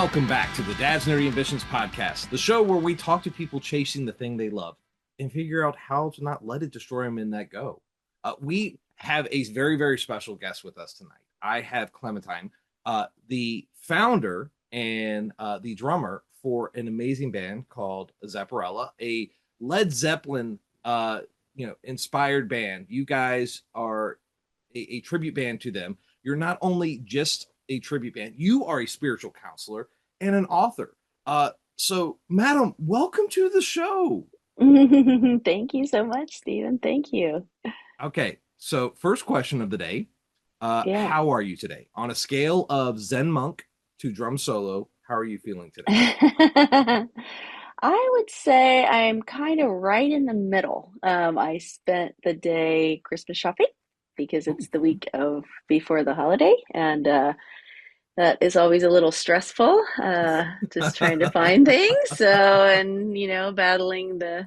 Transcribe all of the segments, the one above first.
Welcome back to the Dad's Nerdy Ambitions podcast, the show where we talk to people chasing the thing they love and figure out how to not let it destroy them in that go. We have a very, very special guest with us tonight. I have Clementine, the founder and the drummer for an amazing band called Zepparella, a Led Zeppelin, inspired band. You guys are a tribute band to them. You're not only just a tribute band, you are a spiritual counselor and an author. So, madam, welcome to the show. Thank you so much, Stephen. Thank you. Okay, so first question of the day. Yeah. How are you today? On a scale of Zen monk to drum solo, how are you feeling today? I would say I'm kind of right in the middle. I spent the day Christmas shopping because Oh, it's the fun. week of before the holiday, and that is always a little stressful, just trying to find things. So, and battling the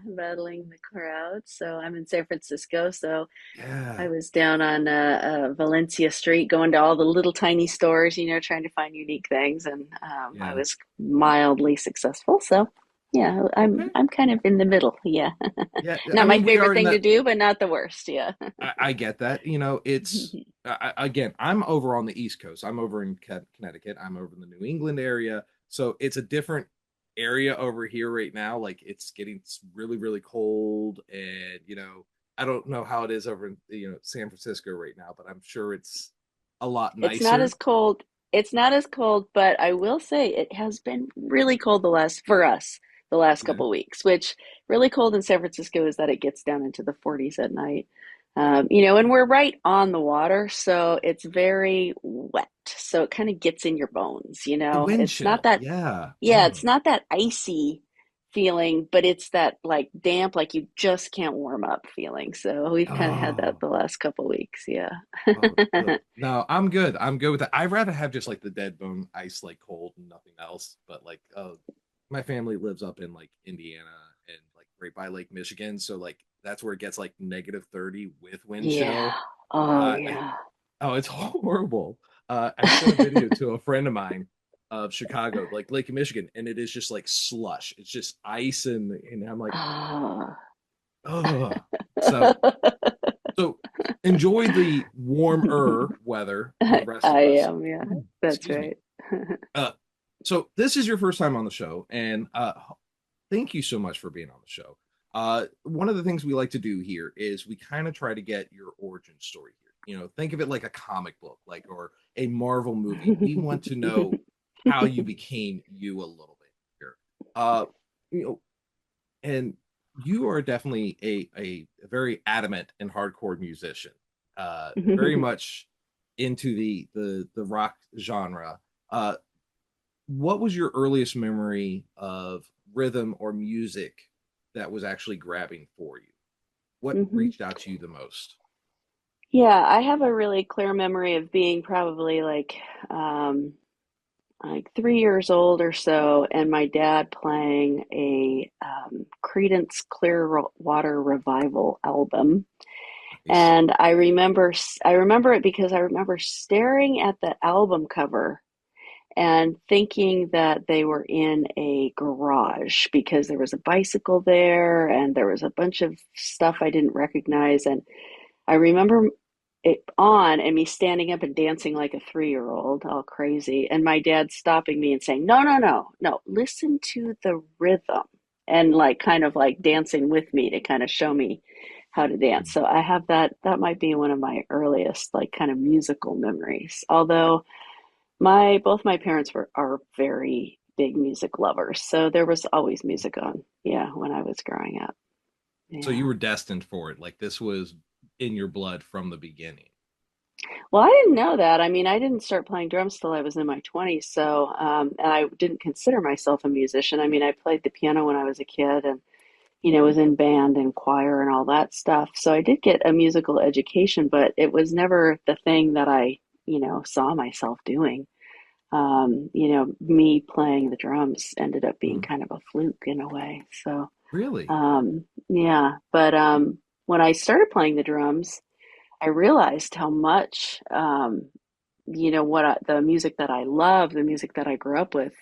crowd. So I'm in San Francisco, so I Yeah, was down on Valencia Street, going to all the little tiny stores, trying to find unique things, and I yeah. was mildly successful. So, yeah, I'm Okay. I'm kind of in the middle. Yeah, Yeah, I not my mean, we favorite are in thing to that. do, but not the worst. Yeah. I get that. It's again, I'm over on the East Coast. I'm over in Connecticut. I'm over in the New England area. So it's a different area over here right now. Like it's getting really, really cold. And, I don't know how it is over in, San Francisco right now, but I'm sure it's a lot It's not nicer. as cold. It's not as cold, but I will say it has been really cold the last Yeah. couple weeks, which really cold in San Francisco is that it gets down into the 40s at night. And we're right on the water, so it's very wet. So it kind of gets in your bones, The wind It's not chill. that, Yeah. yeah, it's not that icy feeling, but it's that like damp, like you just can't warm up feeling. So we've kind of had that Oh. the last couple weeks. Yeah. Oh, no, I'm good. I'm good with that. I'd rather have just like the dead bone ice, like cold and nothing else. But like, my family lives up in like Indiana and like right by Lake Michigan, so like that's where it gets like -30 with wind Yeah. chill. Oh, I yeah. Oh, it's horrible. I sent a video to a friend of mine of Chicago, like Lake Michigan, and it is just like slush. It's just ice, and I'm like, Ah. oh. So so enjoy the warmer weather for the rest I of us. am, yeah. Ooh, That's excuse me. right. Uh, so this is your first time on the show, and thank you so much for being on the show. One of the things we like to do here is we kind of try to get your origin story here. Think of it like a comic book, like or a Marvel movie. We want to know how you became you a little bit here. Uh, you know, and you are definitely a very adamant and hardcore musician, very much into the rock genre. uh what was your earliest memory of rhythm or music that was actually grabbing for you? What hmm reached out to you the most? Yeah, I have a really clear memory of being probably like 3 years old or so, and my dad playing a Creedence Clearwater Revival album. Nice. And I remember it because I remember staring at the album cover and thinking that they were in a garage because there was a bicycle there and there was a bunch of stuff I didn't recognize. And I remember it on and me standing up and dancing like a 3-year-old, all crazy, and my dad stopping me and saying, "No, no, no, no, listen to the rhythm," and like kind of like dancing with me to kind of show me how to dance. So I have that might be one of my earliest like kind of musical memories. Although my both my parents are very big music lovers, so there was always music on, yeah, when I was growing up. So you Yeah. were destined for it, like this was in your blood from the beginning. Well, I didn't know that. I mean, I didn't start playing drums till I was in my 20s, so and I didn't consider myself a musician. I mean, I played the piano when I was a kid and was in band and choir and all that stuff. So I did get a musical education, but it was never the thing that I, saw myself doing. Me playing the drums ended up being Mhm. kind of a fluke in a way. So, Really? yeah, but when I started playing the drums, I realized how much the music that I love, the music that I grew up with,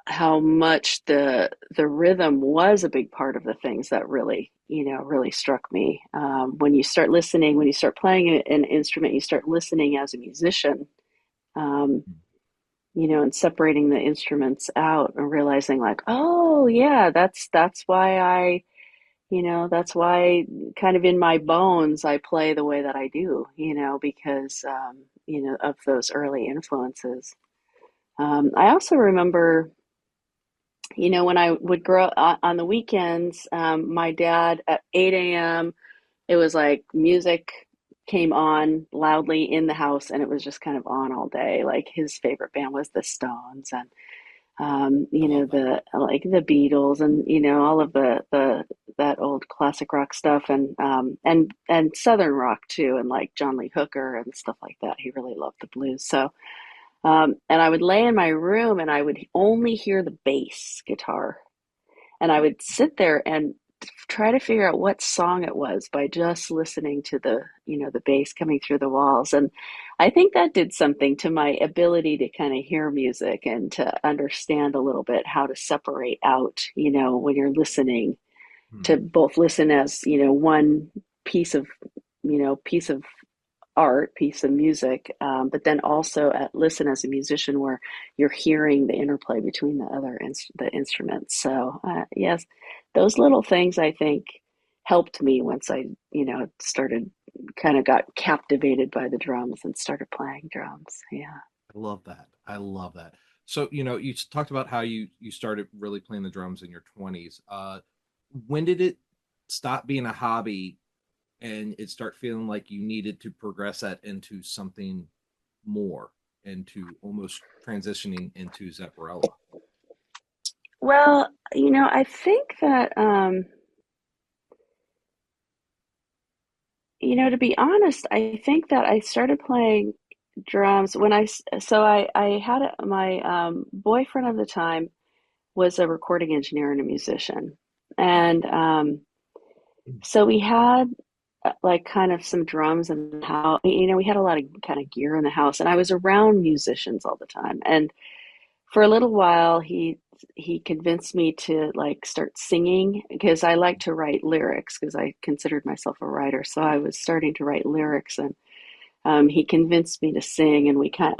how much the rhythm was a big part of the things that really struck me. When you start listening, when you start playing an instrument, you start listening as a musician, um, and separating the instruments out and realizing like, oh yeah, that's why that's why kind of in my bones I play the way that I do, because of those early influences. I also remember, when I would grow on the weekends, my dad at 8 a.m., it was like music came on loudly in the house and it was just kind of on all day. Like his favorite band was the Stones and I love that. the Beatles and all of the that old classic rock stuff and Southern rock too and like John Lee Hooker and stuff like that. He really loved the blues. So and I would lay in my room and I would only hear the bass guitar and I would sit there and try to figure out what song it was by just listening to the bass coming through the walls. And I think that did something to my ability to kind of hear music and to understand a little bit how to separate out, when you're listening, to Hmm. both listen as, one piece of, piece of art, piece of music, but then also listen as a musician where you're hearing the interplay between the instruments. So yes, those little things I think helped me once I started kind of got captivated by the drums and started playing drums. Yeah. I love that. I love that. So, you talked about how you started really playing the drums in your 20s. When did it stop being a hobby and it start feeling like you needed to progress that into something more, into almost transitioning into Zepparella? Well, I think that to be honest, I think that I started playing drums when I had my boyfriend of the time was a recording engineer and a musician. And so we had like kind of some drums in the house. We had a lot of kind of gear in the house, and I was around musicians all the time. And for a little while, he convinced me to like start singing because I like to write lyrics because I considered myself a writer. So I was starting to write lyrics, and he convinced me to sing, and we kind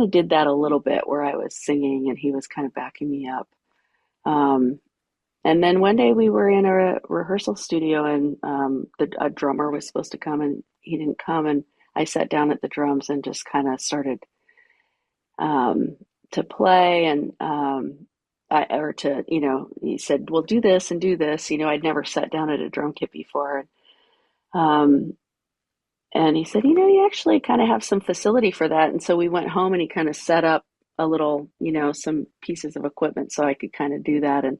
of did that a little bit where I was singing and he was kind of backing me up. Um, and then one day we were in a rehearsal studio, and a drummer was supposed to come, and he didn't come. And I sat down at the drums and just kind of started um, to play. And he said, "Well, do this and do this." I'd never sat down at a drum kit before, um, and he said, "You actually kind of have some facility for that." And so we went home, and he kind of set up a little, some pieces of equipment so I could kind of do that. And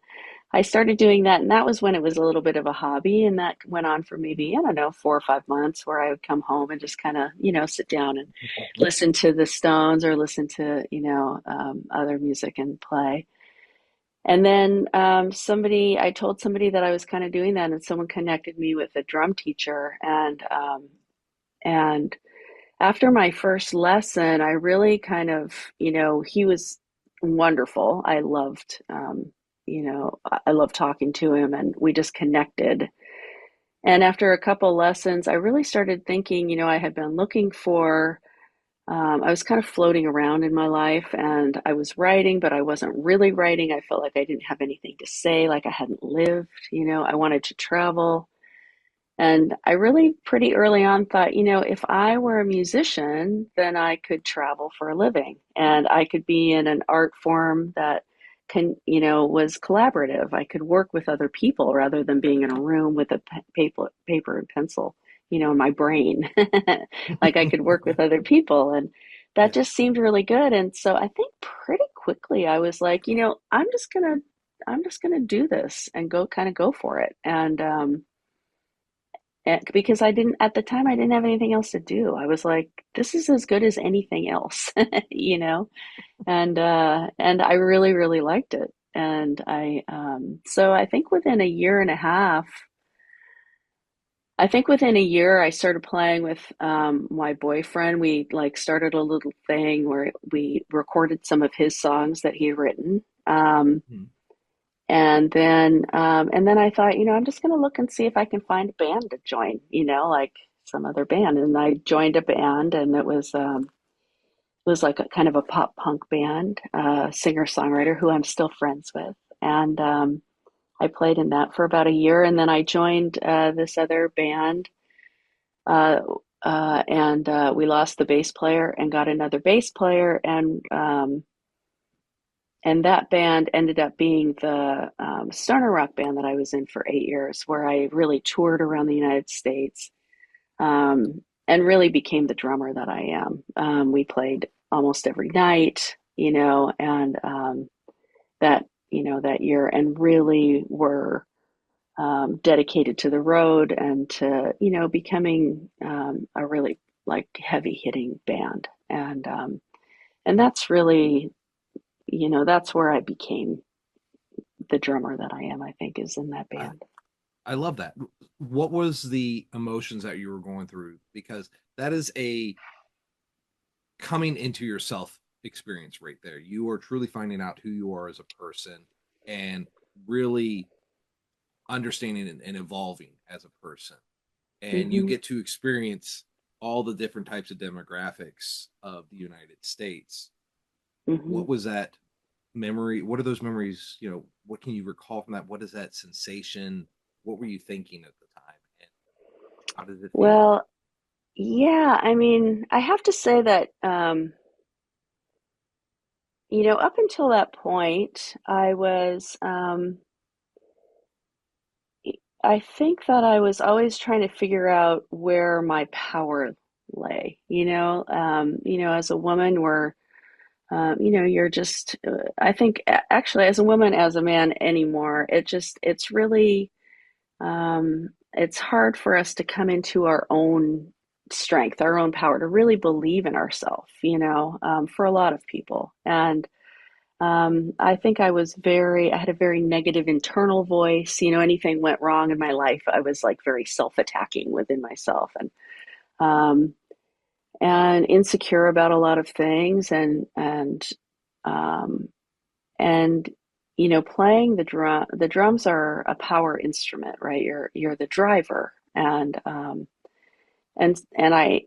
I started doing that, and that was when it was a little bit of a hobby, and that went on for maybe, I don't know, 4 or 5 months, where I would come home and just kind of, sit down and listen to the Stones or listen to, other music and play. And then I told somebody that I was kind of doing that, and someone connected me with a drum teacher, and after my first lesson, I really kind of, he was wonderful. I loved talking to him and we just connected. And after a couple lessons, I really started thinking, I had been looking for, I was kind of floating around in my life and I was writing, but I wasn't really writing. I felt like I didn't have anything to say, like I hadn't lived, I wanted to travel. And I really pretty early on thought, if I were a musician, then I could travel for a living and I could be in an art form that was collaborative. I could work with other people rather than being in a room with a paper and pencil, in my brain. Like I could work with other people, and that Yeah. just seemed really good. And so I think pretty quickly I was like, I'm just gonna do this and go for it. And because I didn't at the time, I didn't have anything else to do. I was like, this is as good as anything else, you know? And I really, really liked it. And so I think within a year and a half, I think within a year, I started playing with my boyfriend. We like started a little thing where we recorded some of his songs that he had written. Mhm. And then I thought, I'm just going to look and see if I can find a band to join, like some other band. And I joined a band, and it was like a kind of a pop punk band, singer-songwriter who I'm still friends with. And I played in that for about a year, and then I joined this other band, uh, and we lost the bass player and got another bass player, and that band ended up being the stoner rock band that I was in for 8 years, where I really toured around the United States, and really became the drummer that I am. We played almost every night, and that year, and really were dedicated to the road and to becoming a really like heavy hitting band, and that's really that's where I became the drummer that I am. I think is in that I, band. I love that. What was the emotions that you were going through? Because that is a coming into yourself experience right there. You are truly finding out who you are as a person and really understanding and evolving as a person. And you Hmm. get to experience all the different types of demographics of the United States. Hmm. What was that memory? What are those memories? What can you recall from that? What is that sensation? What were you thinking at the time? And how did it feel? Well, yeah, I mean, I have to say that up until that point, I think that I was always trying to figure out where my power lay. As a woman, you're just. I think actually, as a woman, as a man anymore, it's really, it's hard for us to come into our own strength, our own power, to really believe in ourselves. For a lot of people, and I think I had a very negative internal voice. Anything went wrong in my life, I was like very self-attacking within myself, um, and insecure about a lot of things, um, and playing the drums are a power instrument, right? You're the driver, and I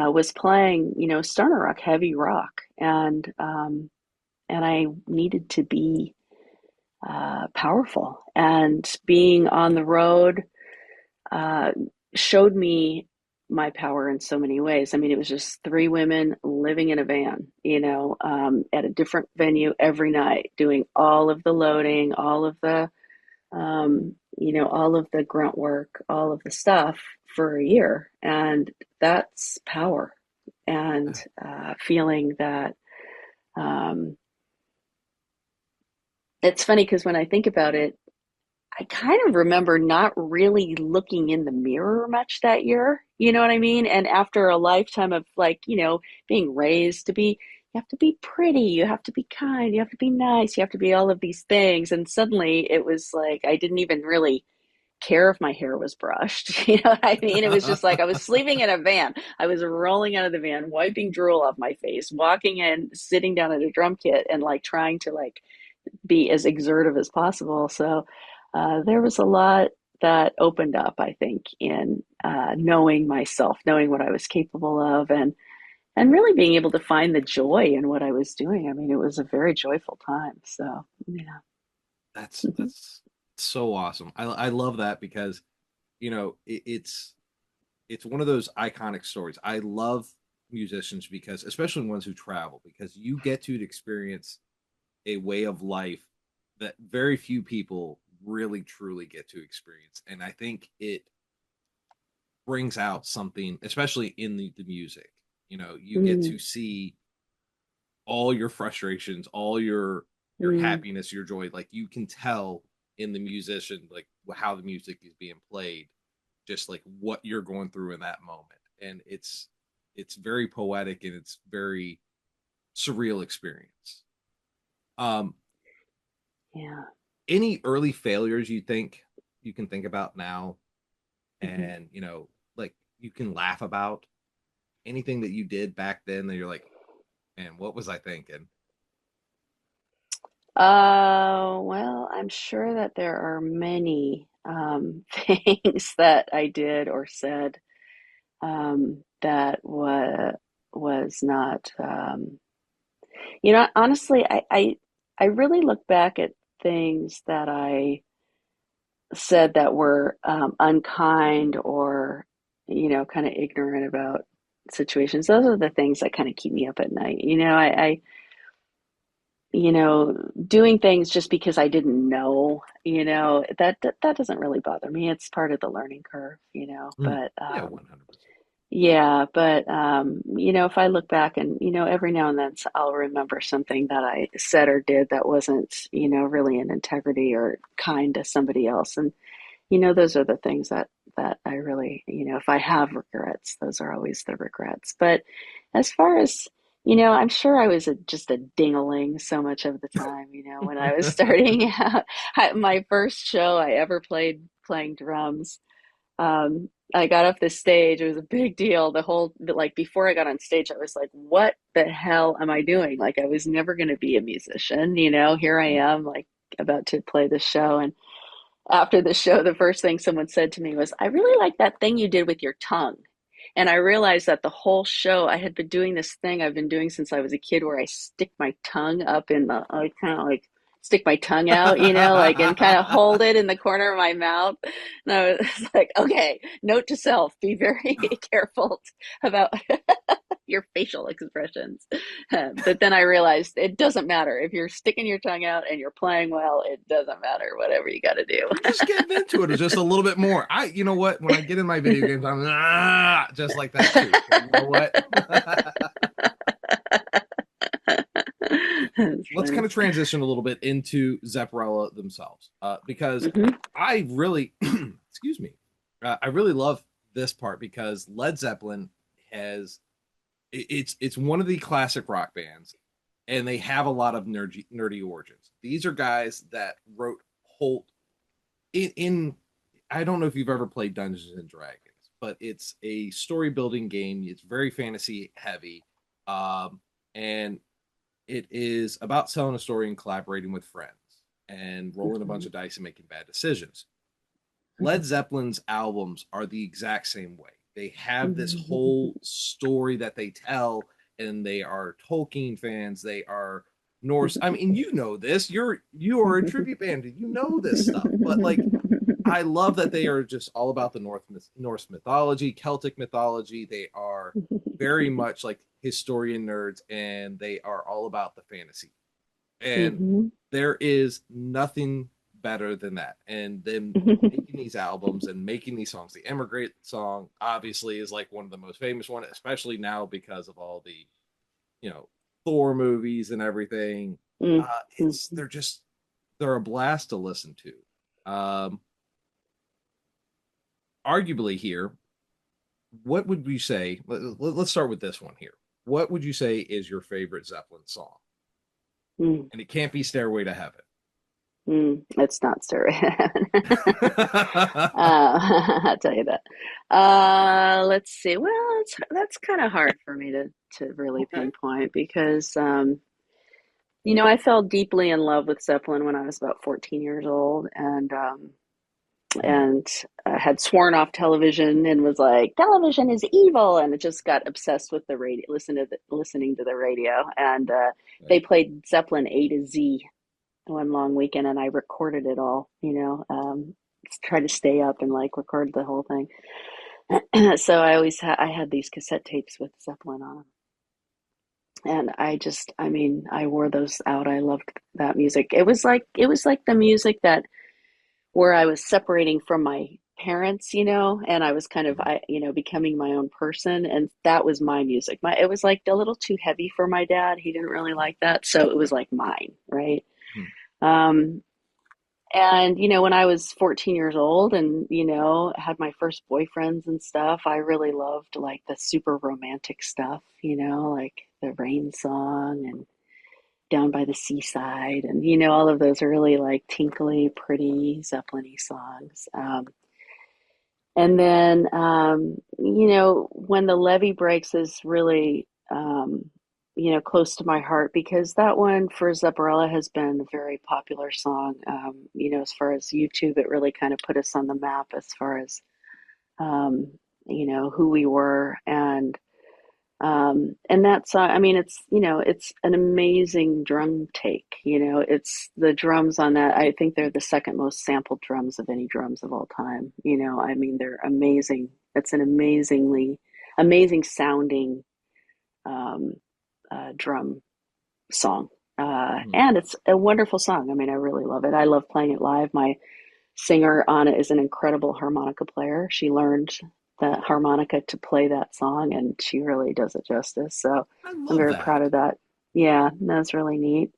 was playing, stoner rock, heavy rock, and I needed to be powerful. And being on the road uh, showed me my power in so many ways. I mean, it was just three women living in a van, at a different venue every night, doing all of the loading, all of the grunt work, all of the stuff for a year. And that's power. And feeling that um, it's funny because when I think about it, I kind of remember not really looking in the mirror much that year. You know what I mean? And after a lifetime of like, being raised to be, you have to be pretty, you have to be kind, you have to be nice, you have to be all of these things. And suddenly it was like, I didn't even really care if my hair was brushed. You know what I mean? It was just like I was sleeping in a van. I was rolling out of the van, wiping drool off my face, walking in, sitting down at a drum kit and like trying to like be as exertive as possible. So there was a lot that opened up, I think, in knowing myself, knowing what I was capable of, and really being able to find the joy in what I was doing. I mean, it was a very joyful time. So yeah. Mm-hmm. That's so awesome. I love that because it's one of those iconic stories. I love musicians because especially ones who travel because you get to experience a way of life that very few people really truly get to experience. And I think it brings out something, especially in the music. You get Mm-hmm. to see all your frustrations, all your happiness, your joy. Like you can tell in the musician, like how the music is being played, just like what you're going through in that moment. And it's very poetic and it's very surreal experience. Um, Yeah. any early failures you think you can think about now Mhm. and like you can laugh about anything that you did back then that you're like, man, what was I thinking? Well, I'm sure that there are many things that I did or said that was not. Honestly, I really look back at things that I said that were unkind or, kind of ignorant about situations. Those are the things that kind of keep me up at night. Doing things just because I didn't know, that doesn't really bother me. It's part of the learning curve, Mm. but Yeah, 100%. yeah, but if I look back and, every now and then I'll remember something that I said or did that wasn't, really in integrity or kind to somebody else. And those are the things that I really, if I have regrets, those are always the regrets. But as far as, I'm sure I was just a dingling so much of the time, when I was starting out. My first show I ever played playing drums, I got off the stage. It was a big deal. Like before I got on stage, I was like, what the hell am I doing? Like I was never going to be a musician, here I am, like about to play the show. And after the show, the first thing someone said to me was, I really like that thing you did with your tongue. And I realized that the whole show, I had been doing this thing I've been doing since I was a kid where I stick my tongue up in I kind of like stick my tongue out, like and kind of hold it in the corner of my mouth. And I was like, okay, note to self, be very careful about your facial expressions. But then I realized it doesn't matter. If you're sticking your tongue out and you're playing well, it doesn't matter, whatever you got to You're just getting into it just a little bit more. You know what? When I get in my video games, I'm just like that too. So you know what? That's Let's kind funny. of transition a little bit into Zepparella themselves, because Hmm. I really, excuse me, I really love this part because Led Zeppelin has it's one of the classic rock bands, and they have a lot of nerdy origins. These are guys that wrote whole in I don't know if you've ever played Dungeons and Dragons, but it's a story building game. It's very fantasy heavy, and it is about telling a story and collaborating with friends and rolling a bunch Hmm. of dice and making bad decisions. Led Zeppelin's albums are the exact same way. They have this whole story that they tell, and they are Tolkien fans. They are Norse. I mean, you know this. You are a tribute band. You know this stuff. But like, I love that they are just all about the Norse mythology, Celtic mythology. They are very much like historian nerds, and they are all about the fantasy. And Hmm. there is nothing better than that. And then making these albums and making these songs. The Emigrate song obviously is like one of the most famous one, especially now because of all the you know Thor movies and everything. It's they're a blast to listen to. Arguably here, what would you say? Let's start with this one here. What would you say is your favorite Zeppelin song? And it can't be Stairway to Heaven. It's not Surrey. I'll tell you that. Let's see. Well, that's kind of hard for me to really Okay. pinpoint because I fell deeply in love with Zeppelin when I was about 14 years old, Mm. and had sworn off television and was like, television is evil, and it just got obsessed with the radio, listening to the radio, and they Right. played Zeppelin A to Z one long weekend, and I recorded it all. Try to stay up and like record the whole thing. So I had these cassette tapes with Zeppelin on them. And I mean, I wore those out. I loved that music. It was like the music that where I was separating from my parents, and I was kind of, Mhm. becoming my own person. And that was my music. It was like a little too heavy for my dad. He didn't really like that. So it was like mine, right? Mhm. Um, and, when I was 14 years old and, had my first boyfriends and stuff, I really loved like the super romantic stuff, like the rain song and down by the seaside, and all of those are really like tinkly, pretty Zeppelin-y songs. And then, when the levee breaks is really, close to my heart because that one for Zepparella has been a very popular song. As far as YouTube, it really kind of put us on the map as far as, um, who we were. And that song, I mean, it's an amazing drum take. It's the drums on that. I think they're the second most sampled drums of any drums of all time. I mean, they're amazing. It's an amazing sounding um, drum song. Mhm. And it's a wonderful song. I mean, I really love it. I love playing it live. My singer on it is an incredible harmonica player. She learned the harmonica to play that song, and she really does it justice. So I I'm love very proud that. of that. Yeah, that's really neat.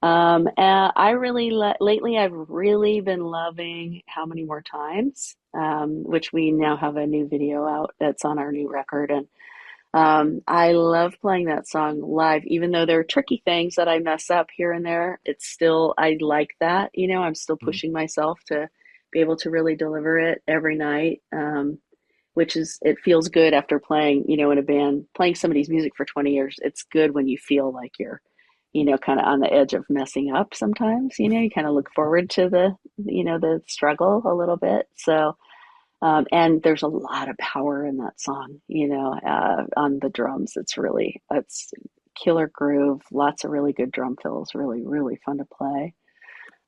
I really lately I've really been loving How Many More Times, which we now have a new video out that's on our new record, and I love playing that song live, even though there are tricky things that I mess up here and there. It's still, I like that. I'm still Mhm. pushing myself to be able to really deliver it every night, which is, it feels good after playing, in a band, playing somebody's music for 20 years. It's good when you feel like you're, kind of on the edge of messing up sometimes. You kind of look forward to the struggle a little bit. So, and there's a lot of power in that song, on the drums. It's killer groove, lots of really good drum fills, really, really fun to play.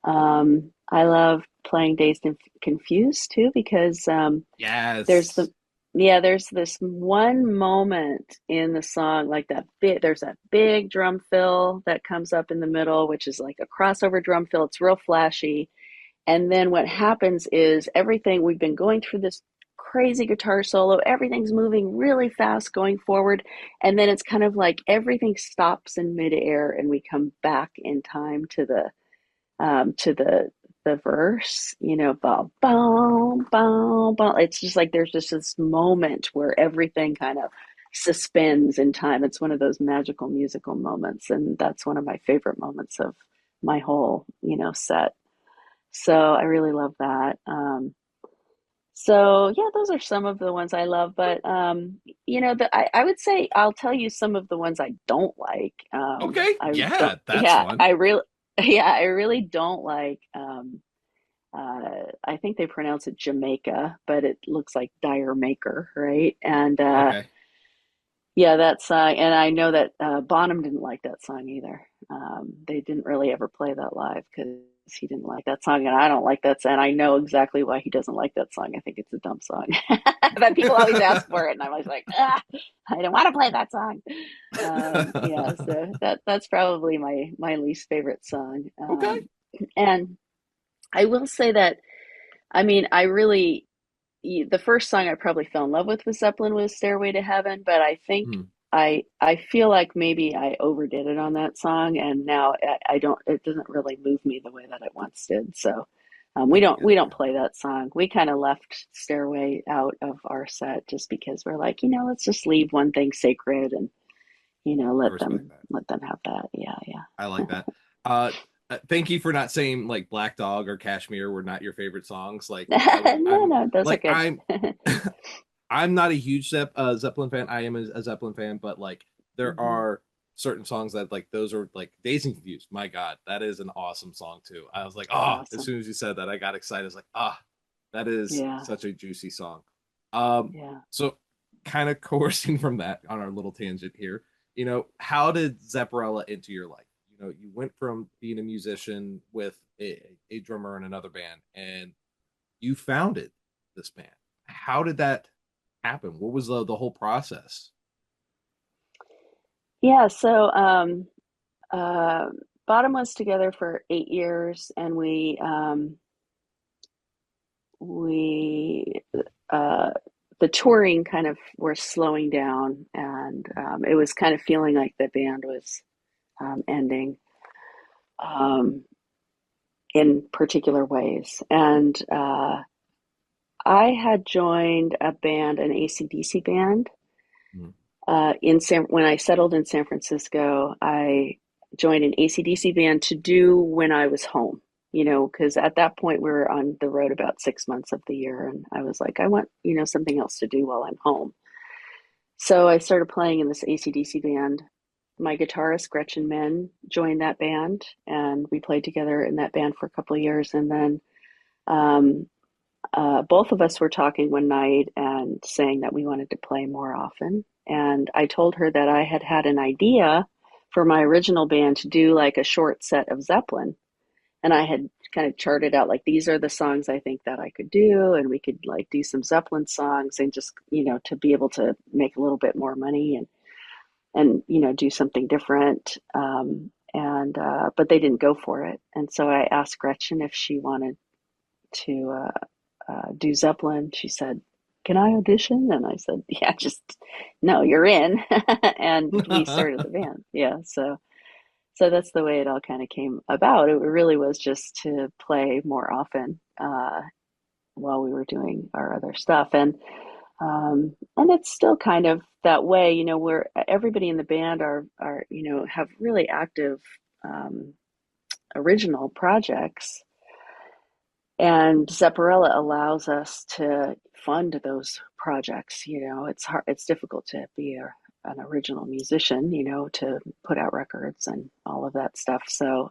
I love playing Dazed and Confused too, because there's Yes. the, yeah, there's this one moment in the song, like there's that big drum fill that comes up in the middle, which is like a crossover drum fill. It's real flashy, and then what happens is everything we've been going through this crazy guitar solo, everything's moving really fast going forward. And then it's kind of like everything stops in midair and we come back in time to the verse, boom, boom, boom, boom. It's just like there's just this moment where everything kind of suspends in time. It's one of those magical musical moments. And that's one of my favorite moments of my whole, set. So I really love that. So yeah, those are some of the ones I love. But I would say I'll tell you some of the ones I don't like. Okay. I don't. Yeah, that's Yeah, fun. I really. Yeah, I really don't like. I think they pronounce it Jamaica, but it looks like Dire Maker, right? And Okay. yeah, that song, and I know that Bonham didn't like that song either. They didn't really ever play that live because he didn't like that song, and I don't like that song. And I know exactly why he doesn't like that song. I think it's a dumb song, but people always ask for it, and I'm always like, I don't want to play that song. Yeah, so that's probably my least favorite song. Okay. And I will say that I mean, the first song I probably fell in love with Zeppelin was Stairway to Heaven, but I think Hmm. I feel like maybe I overdid it on that song, and now I don't. It doesn't really move me the way that it once did. So we I don't get we don't that. play that song. We kind of left Stairway out of our set just because we're like, let's just leave one thing sacred and I let respect them that. let them have that. Yeah, I yeah. like that. Uh, thank you for not saying like Black Dog or Kashmir were not your favorite songs. Like No, no, those are like good. I'm I'm not a huge Zeppelin fan. I am a Zeppelin fan, but like there Hmm. are certain songs that like those are like Dazed and Confused. My God, that is an awesome song too. I was like, It's as awesome. soon as you said that, I got excited. I was like, that is Yeah, such a juicy song. yeah. So kind of coercing from that on our little tangent here, how did Zepparella enter your life? You went from being a musician with a drummer in another band, and you founded this band. How did that happen? What was the whole process? Yeah, so uh, Bottom was together for 8 years, and we uh, the touring kind of were slowing down, and it was kind of feeling like the band was ending um, in particular ways. And I had joined a band, an AC/DC band, Mm. when I settled in San Francisco. I joined an AC/DC band to do when I was home. because at that point we were on the road about 6 months of the year, and I was like, I want, something else to do while I'm home. So I started playing in this AC/DC band. My guitarist, Gretchen Menn, joined that band, and we played together in that band for a couple of years. And then um, both of us were talking one night and saying that we wanted to play more often. And I told her that I had had an idea for my original band to do like a short set of Zeppelin. And I had kind of charted out like these are the songs I think that I could do, and we could like do some Zeppelin songs and just, to be able to make a little bit more money and do something different. And but they didn't go for it. And so I asked Gretchen if she wanted to do Zeppelin. She said, "Can I audition?" And I said, "Yeah, just no, you're in." And we started the band. Yeah, so that's the way it all kind of came about. It really was just to play more often while we were doing our other stuff, and it's still kind of that way. Where everybody in the band are have really active um, original projects, and Zepparella allows us to fund those projects. It's hard, it's difficult to be an original musician, to put out records and all of that stuff. So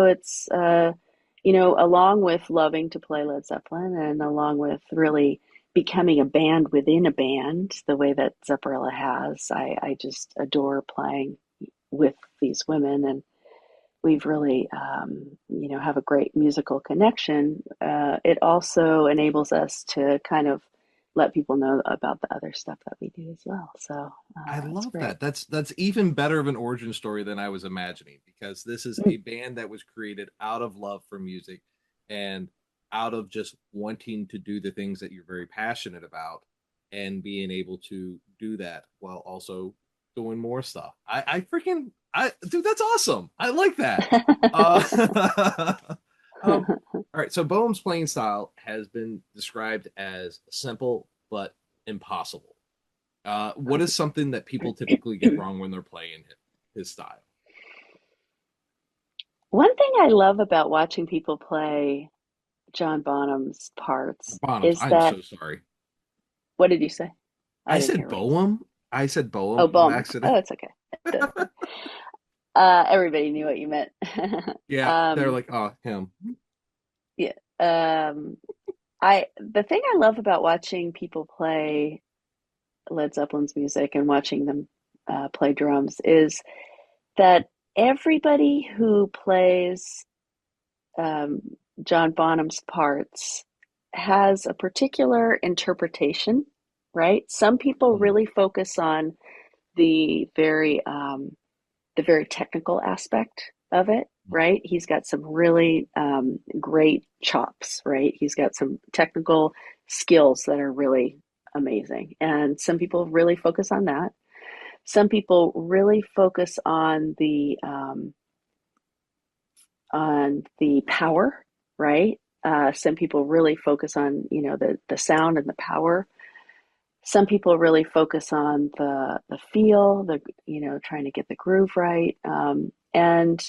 it's, along with loving to play Led Zeppelin and along with really becoming a band within a band, the way that Zepparella has, I just adore playing with these women, and we've really, have a great musical connection. It also enables us to kind of let people know about the other stuff that we do as well. So I it's love great. that. That's even better of an origin story than I was imagining, because this is Mm. a band that was created out of love for music and out of just wanting to do the things that you're very passionate about and being able to do that while also doing more stuff. I freaking I dude, that's awesome. I like that. Uh all right, so Bohm's playing style has been described as simple but impossible. What is something that people typically get wrong when they're playing his style? One thing I love about watching people play John Bonham's parts Bonhams. is I'm that, so sorry. what did you say? I I didn't said hear what you said. Bohem. I said Oh, Bohem on Bowman. Oh, accident. that's okay. That's okay. Everybody knew what you meant. Yeah, they're um, like, oh, him. yeah. The thing I love about watching people play Led Zeppelin's music and watching them play drums is that everybody who plays um, John Bonham's parts has a particular interpretation, right? Some people Mhm. really focus on the very the very technical aspect of it, right? He's got some really great chops, right? He's got some technical skills that are really amazing, and some people really focus on that. Some people really focus on the power, right? Some people really focus on the sound and the power. Some people really focus on the feel, the trying to get the groove right, and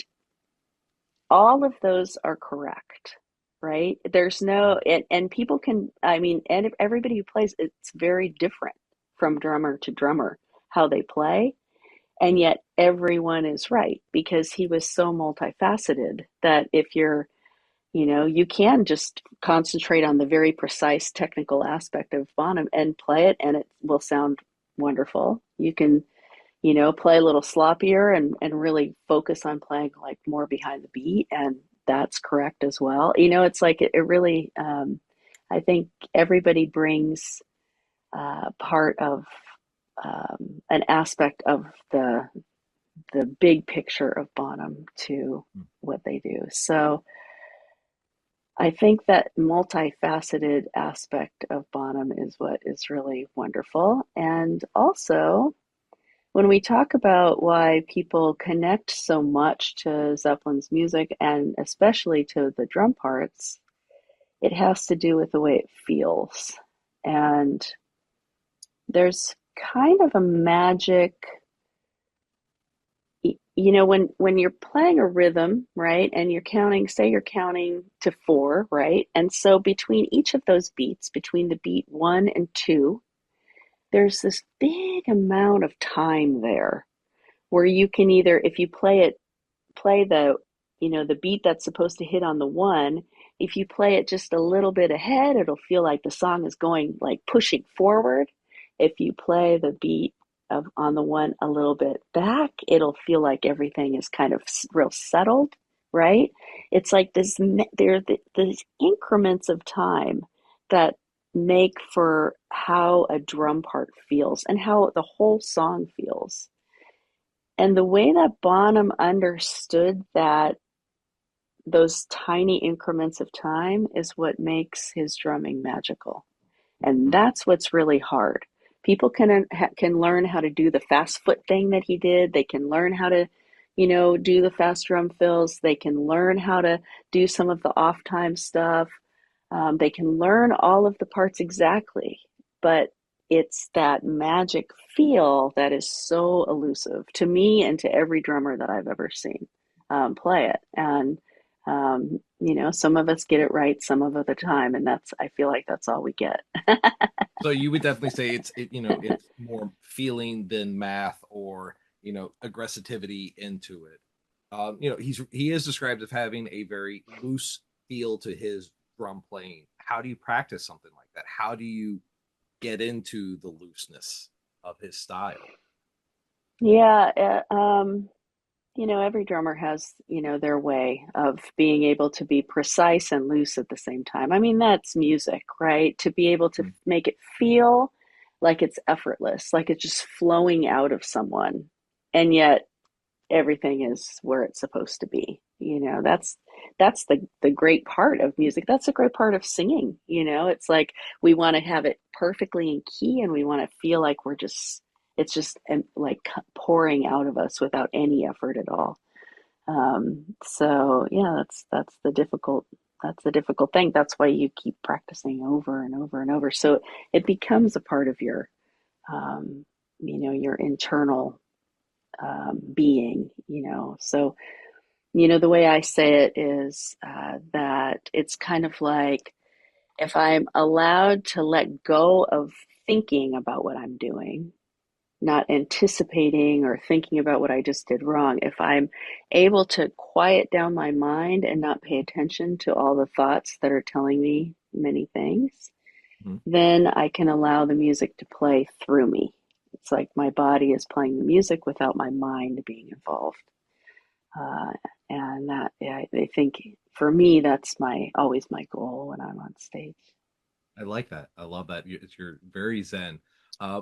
all of those are correct, right? There's no and people can, I mean, and everybody who plays, it's very different from drummer to drummer how they play, and yet everyone is right because he was so multifaceted that if you're you can just concentrate on the very precise technical aspect of Bonham and play it, and it will sound wonderful. You can, play a little sloppier and really focus on playing like more behind the beat, and that's correct as well. It's like it really, I think everybody brings part of an aspect of the big picture of Bonham to what they do. So I think that multifaceted aspect of Bonham is what is really wonderful. And also, when we talk about why people connect so much to Zeppelin's music and especially to the drum parts, it has to do with the way it feels. And there's kind of a magic when you're playing a rhythm, right, and you're counting, say you're counting to four, right, and so between each of those beats, between the beat one and two, there's this big amount of time there where you can either, if you play the beat that's supposed to hit on the one, if you play it just a little bit ahead, it'll feel like the song is going, like, pushing forward. If you play the beat of on the one a little bit back, it'll feel like everything is kind of real settled, right? It's like there are these increments of time that make for how a drum part feels and how the whole song feels. And the way that Bonham understood that, those tiny increments of time, is what makes his drumming magical. And Mhm. that's what's really hard. People can learn how to do the fast foot thing that he did. They can learn how to, do the fast drum fills. They can learn how to do some of the off time stuff. They can learn all of the parts exactly, but it's that magic feel that is so elusive to me and to every drummer that I've ever seen play it. And some of us get it right some of the time, and I feel like that's all we get. So you would definitely say it's more feeling than math or aggressivity into it. He is described as having a very loose feel to his drum playing. How do you practice something like that? How do you get into the looseness of his style? Yeah, every drummer has, their way of being able to be precise and loose at the same time. I mean, that's music, right? To be able to Mhm. make it feel like it's effortless, like it's just flowing out of someone, and yet everything is where it's supposed to be. That's the great part of music. That's the great part of singing. It's like we want to have it perfectly in key, and we want to feel like it's just like pouring out of us without any effort at all. So yeah, that's the difficult thing. That's why you keep practicing over and over and over. So it becomes a part of um, your internal being. So the way I say it is that it's kind of like, if I'm allowed to let go of thinking about what I'm doing, not anticipating or thinking about what I just did wrong, if I'm able to quiet down my mind and not pay attention to all the thoughts that are telling me many things, Mhm. then I can allow the music to play through me. It's like my body is playing the music without my mind being involved. Uh, and that, yeah, I think for me, that's always my goal when I'm on stage. I like that. I love that. You're very zen,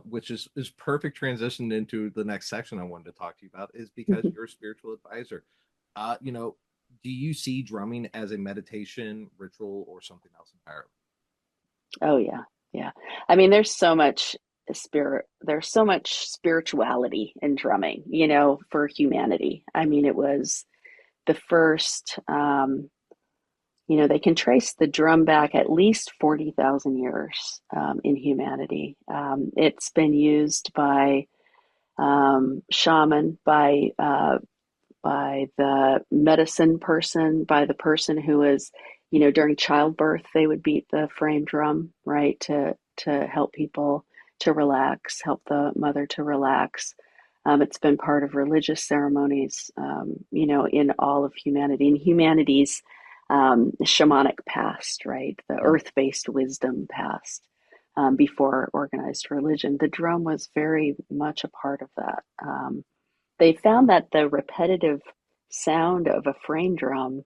which is perfect transition into the next section I wanted to talk to you about is because you're a spiritual advisor. Do you see drumming as a meditation ritual or something else entirely? Oh yeah, yeah. I mean, there's so much spirituality in drumming, for humanity. I mean, it was the first, they can trace the drum back at least 40,000 years in humanity. It's been used by shaman, by the medicine person, by the person who is, during childbirth, they would beat the frame drum, right, to help people to relax, help the mother to relax. It's been part of religious ceremonies, in all of humanity, in humanity's shamanic past, right, the Mhm. earth-based wisdom past. Before organized religion, the drum was very much a part of that. They found that the repetitive sound of a frame drum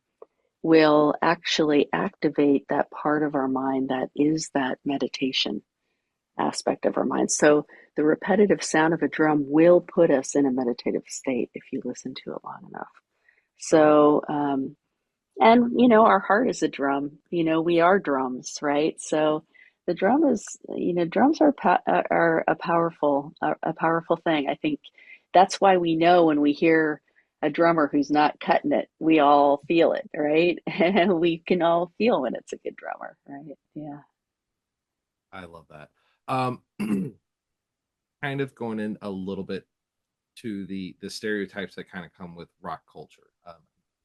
will actually activate that part of our mind that is that meditation aspect of our mind. So the repetitive sound of a drum will put us in a meditative state if you listen to it long enough. So, and our heart is a drum. We are drums, right? So the drum is, drums are a powerful thing. I think that's why we know when we hear a drummer who's not cutting it, we all feel it, right? And we can all feel when it's a good drummer, right? Yeah. I love that. Kind of going in a little bit. to the stereotypes that kind of come with rock culture. Mhm.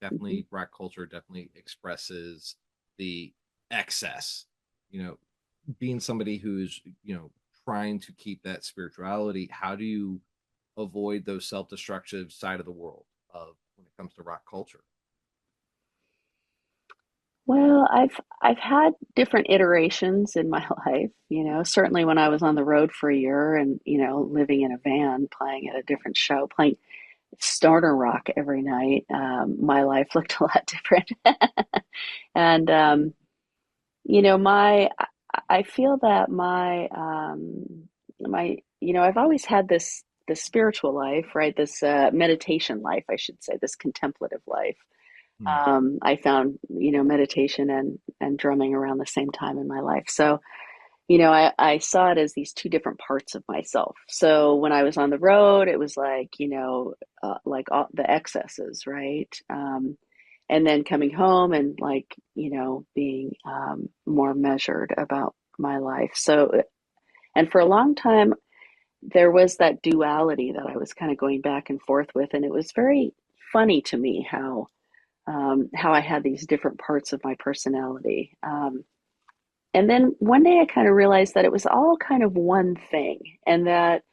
Definitely, rock culture definitely expresses the excess. You know, being somebody who's trying to keep that spirituality, how do you avoid those self-destructive side of the world of when it comes to rock culture? Well, I've had different iterations in my life, you know. Certainly when I was on the road for a year and, you know, living in a van, playing at a different show, playing stoner rock every night, my life looked a lot different. And you know, I feel that my you know, I've always had this spiritual life, right? This meditation life, I should say, this contemplative life. Hmm. I found, you know, meditation and drumming around the same time in my life. So, you know, I saw it as these two different parts of myself. So when I was on the road, it was like, you know, like all the excesses, right? And then coming home and like, you know, being more measured about my life. So, and for a long time, there was that duality that I was kind of going back and forth with, and it was very funny to me how I had these different parts of my personality. And then one day I kind of realized that it was all kind of one thing, and that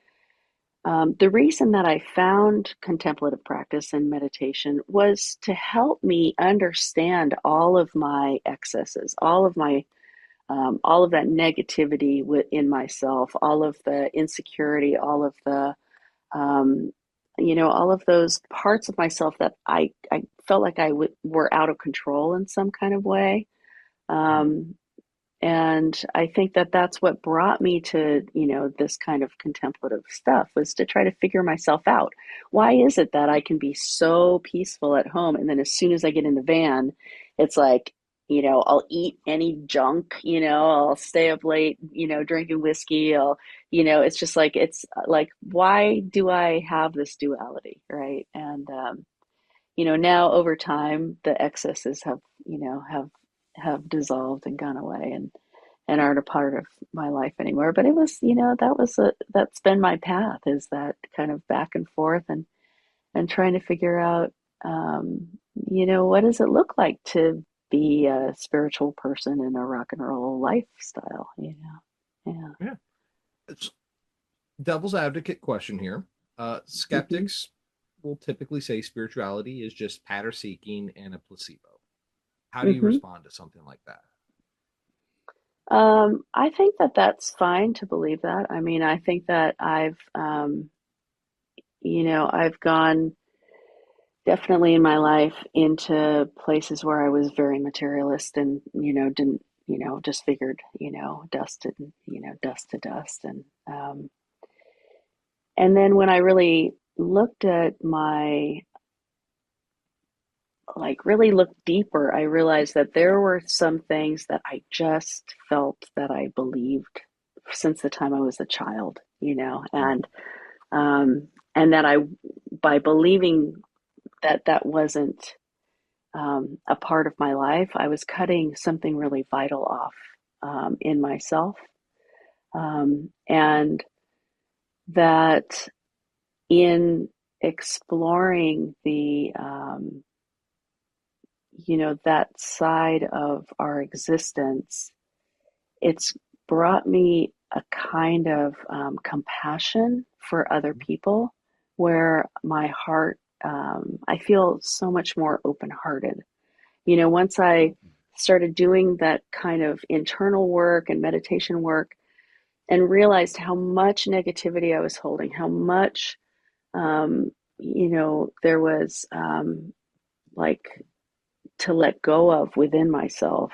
the reason that I found contemplative practice and meditation was to help me understand all of my excesses, all of that negativity within myself, all of the insecurity, all of the um, you know, all of those parts of myself that I felt like were out of control in some kind of way. Hmm. Um, and I think that that's what brought me to, you know, this kind of contemplative stuff, was to try to figure myself out. Why is it that I can be so peaceful at home, and then as soon as I get in the van, it's like, you know, I'll eat any junk, you know, I'll stay up late, you know, drinking whiskey, you know, it's like, why do I have this duality, right? And you know, now over time, the excesses have, you know, have dissolved and gone away, and aren't a part of my life anymore. But it was, you know, that's been my path, is that kind of back and forth, and trying to figure out, um, you know, what does it look like to be a spiritual person in a rock and roll lifestyle, you know? Yeah. Yeah, it's devil's advocate question here. hmm Skeptics will typically say spirituality is just patter seeking and a placebo. How do you hmm respond to something like that? I think that that's fine to believe that. I mean, I think that you know, I've gone definitely in my life into places where I was very materialist, and, you know, didn't, you know, just figured, you know, dust to dust. And then when I really looked at my, like really looked deeper, I realized that there were some things that I just felt that I believed since the time I was a child, you know, um, and that by believing that that wasn't a part of my life, I was cutting something really vital off in myself. And that in exploring you know, that side of our existence, it's brought me a kind of compassion for other people, where my heart, I feel so much more open hearted. You know, once I started doing that kind of internal work and meditation work, and realized how much negativity I was holding, how much, you know, there was like to let go of within myself,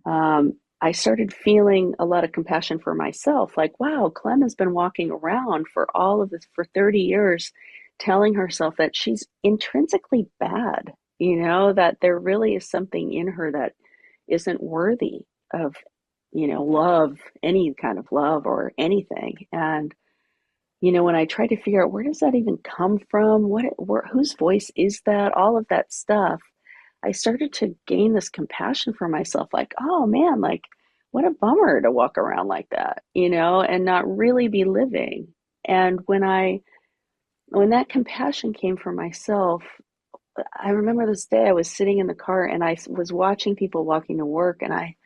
I started feeling a lot of compassion for myself. Like, wow, Clem has been walking around for all of this for 30 years, telling herself that she's intrinsically bad, you know, that there really is something in her that isn't worthy of, you know, love, any kind of love or anything. And, you know, when I tried to figure out, where does that even come from? Whose voice is that? All of that stuff, I started to gain this compassion for myself, like, oh man, like, what a bummer to walk around like that, you know, and not really be living. And when that compassion came for myself, I remember this day I was sitting in the car and I was watching people walking to work, and I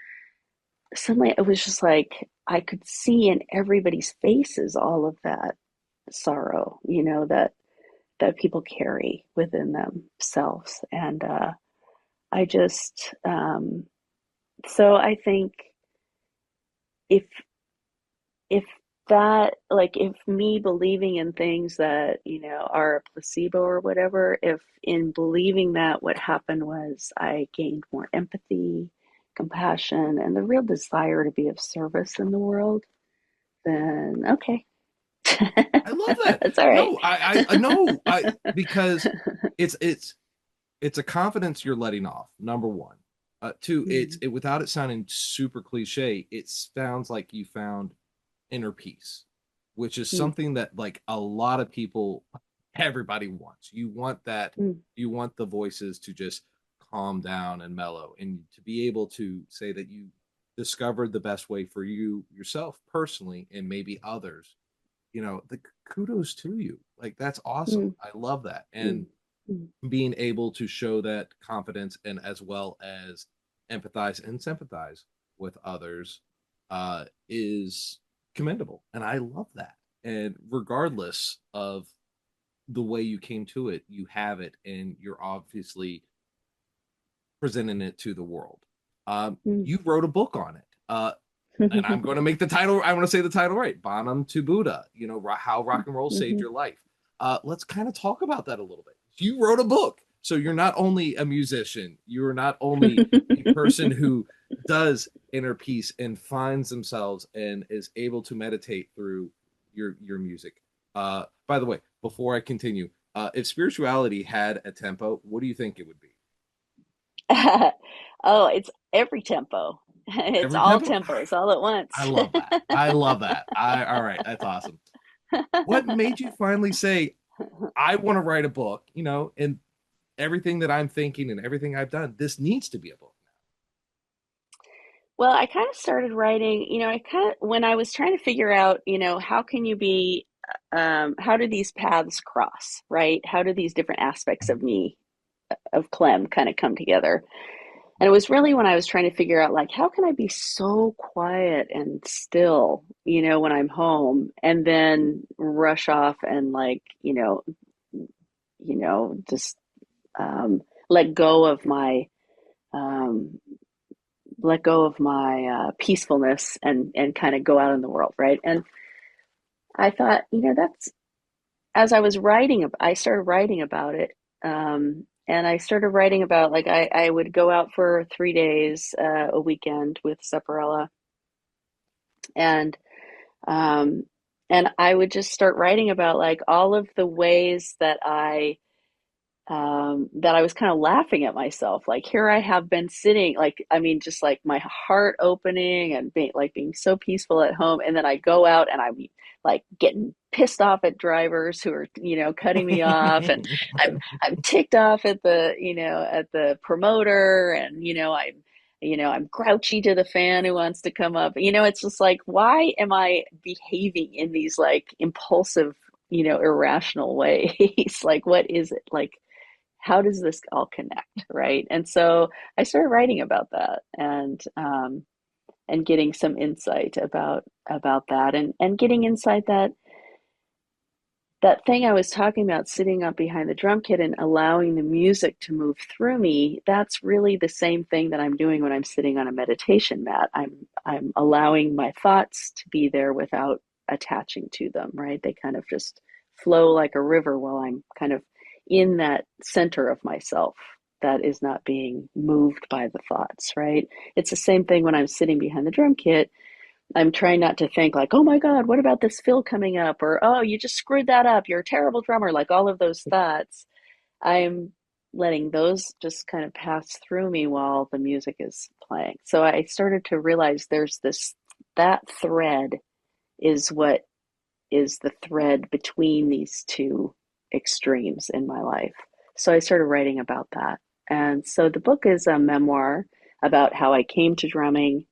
suddenly, it was just like I could see in everybody's faces all of that sorrow, that people carry within themselves. And I just, so I think if if that, like, if me believing in things that are a placebo or whatever, if in believing that what happened was I gained more empathy, compassion, and the real desire to be of service in the world, then okay. I love that. That's all right. No, I know, I because it's it's it's a confidence you're letting off. Number one, two, Mm, without it sounding super cliche, it sounds like you found inner peace, which is mm, something that like a lot of people, everybody wants. mm, You want the voices to just calm down and mellow, and to be able to say that you discovered the best way for you yourself personally and maybe others. The kudos to you. Like that's awesome. mm, I love that. mm, And mm, being able to show that confidence and as well as empathize and sympathize with others is commendable. And I love that. And regardless of the way you came to it, you have it and you're obviously presenting it to the world. mm. You wrote a book on it. And I'm going to make the title, I want to say the title right, Bonham to Buddha, how rock and roll saved Mhm. your life. Let's kind of talk about that a little bit. You wrote a book. So you're not only a musician, you're not only a person who does inner peace and finds themselves and is able to meditate through your music. By the way, before I continue, if spirituality had a tempo, what do you think it would be? Oh, it's every tempo. It's Every all tempo? tempos all at I once. love that. I love that. All right, that's awesome. What made you finally say, I want to write a book, and everything that I'm thinking and everything I've done, this needs to be a book Well, I kind of started writing, I kind of, when I was trying to figure out, how can you be, how do these paths cross, right? How do these different aspects of me, of Clem, kind of come together? And it was really when I was trying to figure out, like, how can I be so quiet and still, when I'm home, and then rush off and, like, just let go of my, um, peacefulness, and kind of go out in the world, right? And I thought, that's, as I was writing, I started writing about it. And I started writing about, like, I would go out for 3 days, a weekend with Zepparella, and um, and I would just start writing about, like, all of the ways that I was kind of laughing at myself. Like, here I have been sitting, like, I mean, just like my heart opening and being so peaceful at home. And then I go out and I'm like getting pissed off at drivers who are, cutting me off. And now. I'm ticked off at the promoter. And, I'm grouchy to the fan who wants to come up. It's just like, why am I behaving in these, like, impulsive, irrational ways? Like, what is it? Like, how does this all connect, right? And so I started writing about that, and getting some insight about that, and getting insight that that thing I was talking about, sitting up behind the drum kit and allowing the music to move through me, that's really the same thing that I'm doing when I'm sitting on a meditation mat. I'm allowing my thoughts to be there without attaching to them, right? They kind of just flow like a river while I'm kind of in that center of myself that is not being moved by the thoughts, right? It's the same thing when I'm sitting behind the drum kit. I'm trying not to think, like, oh my God, what about this fill coming up? Or, oh, you just screwed that up. You're a terrible drummer. Like, all of those thoughts. I'm letting those just kind of pass through me while the music is playing. So I started to realize that thread is what is the thread between these two extremes in my life. So I started writing about that. And so the book is a memoir about how I came to drumming,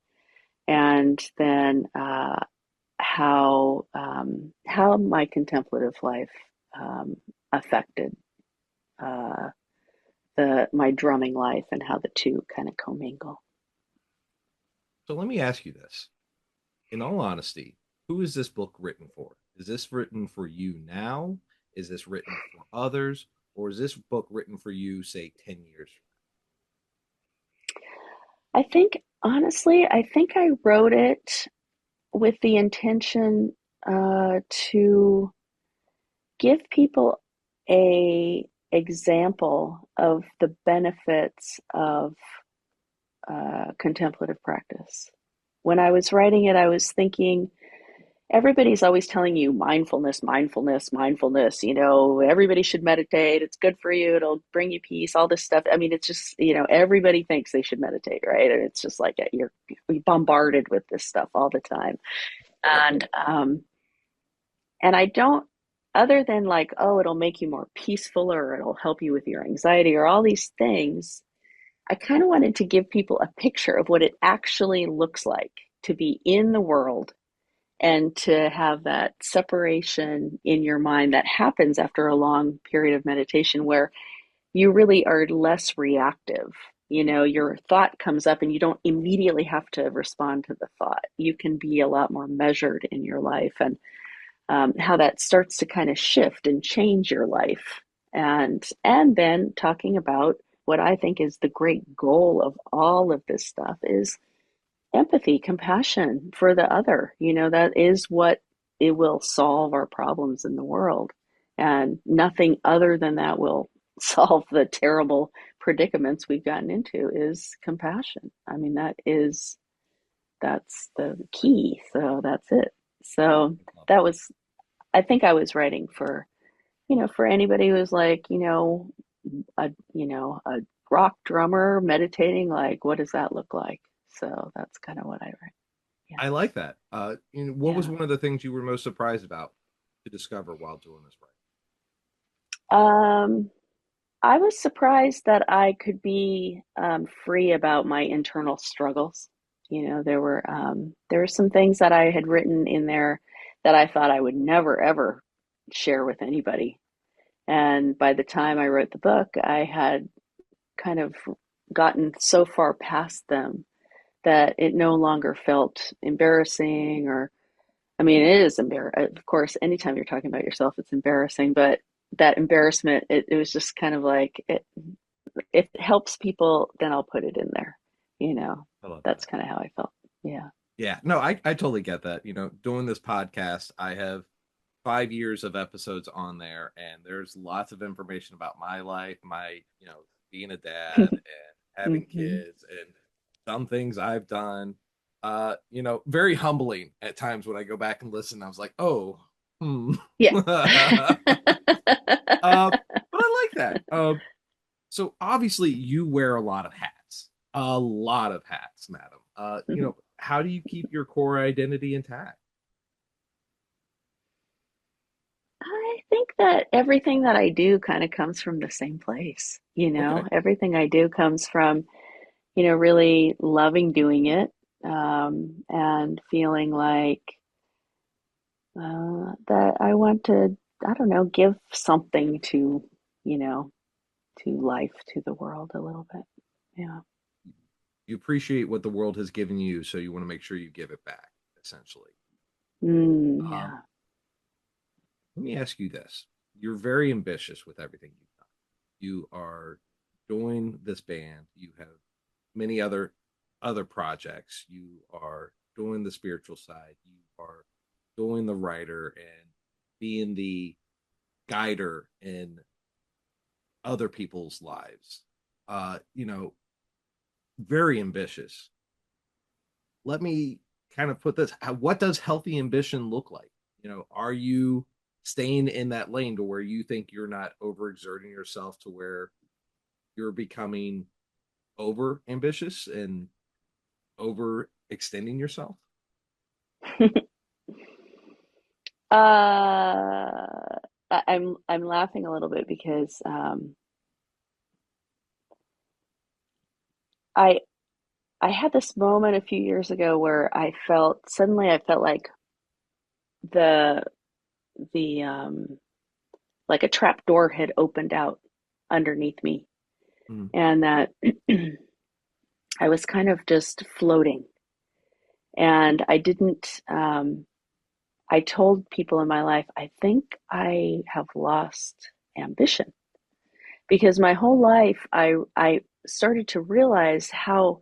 and then how my contemplative life um, affected uh, the my drumming life and how the two kind of commingle. So let me ask you this. In all honesty, who is this book written for? Is this written for you now? Is this written for others? Or is this book written for you, say, 10 years I think, honestly, I think I wrote it with the intention to give people a example of the benefits of contemplative practice. When I was writing it, I was thinking everybody's always telling you mindfulness, mindfulness, mindfulness. Everybody should meditate. It's good for you. It'll bring you peace, all this stuff. I mean, it's just, everybody thinks they should meditate, right? And it's just like you're bombarded with this stuff all the time. And I don't, other than like, oh, it'll make you more peaceful or it'll help you with your anxiety or all these things, I kind of wanted to give people a picture of what it actually looks like to be in the world and to have that separation in your mind that happens after a long period of meditation where you really are less reactive. Your thought comes up and you don't immediately have to respond to the thought. You can be a lot more measured in your life, and how that starts to kind of shift and change your life. And then talking about what I think is the great goal of all of this stuff is empathy, compassion for the other. That is what it will solve our problems in the world. And nothing other than that will solve the terrible predicaments we've gotten into is compassion. I mean, that's the key. So that's it. So that was, I think I was writing for, for anybody who's like, a rock drummer meditating, like, what does that look like? So that's kind of what I write. Yeah. I like that. What was Yeah. one of the things you were most surprised about to discover while doing this writing? Um, I was surprised that I could be free about my internal struggles. There were some things that I had written in there that I thought I would never ever share with anybody. And by the time I wrote the book, I had kind of gotten so far past them that it no longer felt embarrassing. Or I mean, it is embarrassing. Of course, anytime you're talking about yourself, it's embarrassing, but that embarrassment, it was just kind of like, if it helps people, then I'll put it in there. You know, I love that's that. kind of how I felt. Yeah. Yeah, no, I totally get that. Doing this podcast, I have 5 years of episodes on there, and there's lots of information about my life, being a dad and having Hmm. kids, and some things I've done. Very humbling at times when I go back and listen. I was like, oh, hmm. Yeah. But I like that. So obviously you wear a lot of hats, madam. How do you keep your core identity intact? I think that everything that I do kind of comes from the same place. Okay. Everything I do comes from, really loving doing it, and feeling like that I want to, I don't know, give something you know, to life, to the world a little bit. Yeah. You appreciate what the world has given you, so you want to make sure you give it back, essentially. Um, Yeah. Let me ask you this. You're very ambitious with everything you've done. You are doing this band, you have many other projects, you are doing the spiritual side, you are doing the writer and being the guider in other people's lives. Uh, you know, very ambitious. Let me kind of put this, what does healthy ambition look like? Are you staying in that lane to where you think you're not overexerting yourself to where you're becoming over ambitious and over extending yourself? I'm laughing a little bit because I I had this moment a few years ago where I felt like the the like a trap door had opened out underneath me, Mm. and that I was kind of just floating. And I didn't, I told people in my life, I think I have lost ambition because my whole life I started to realize how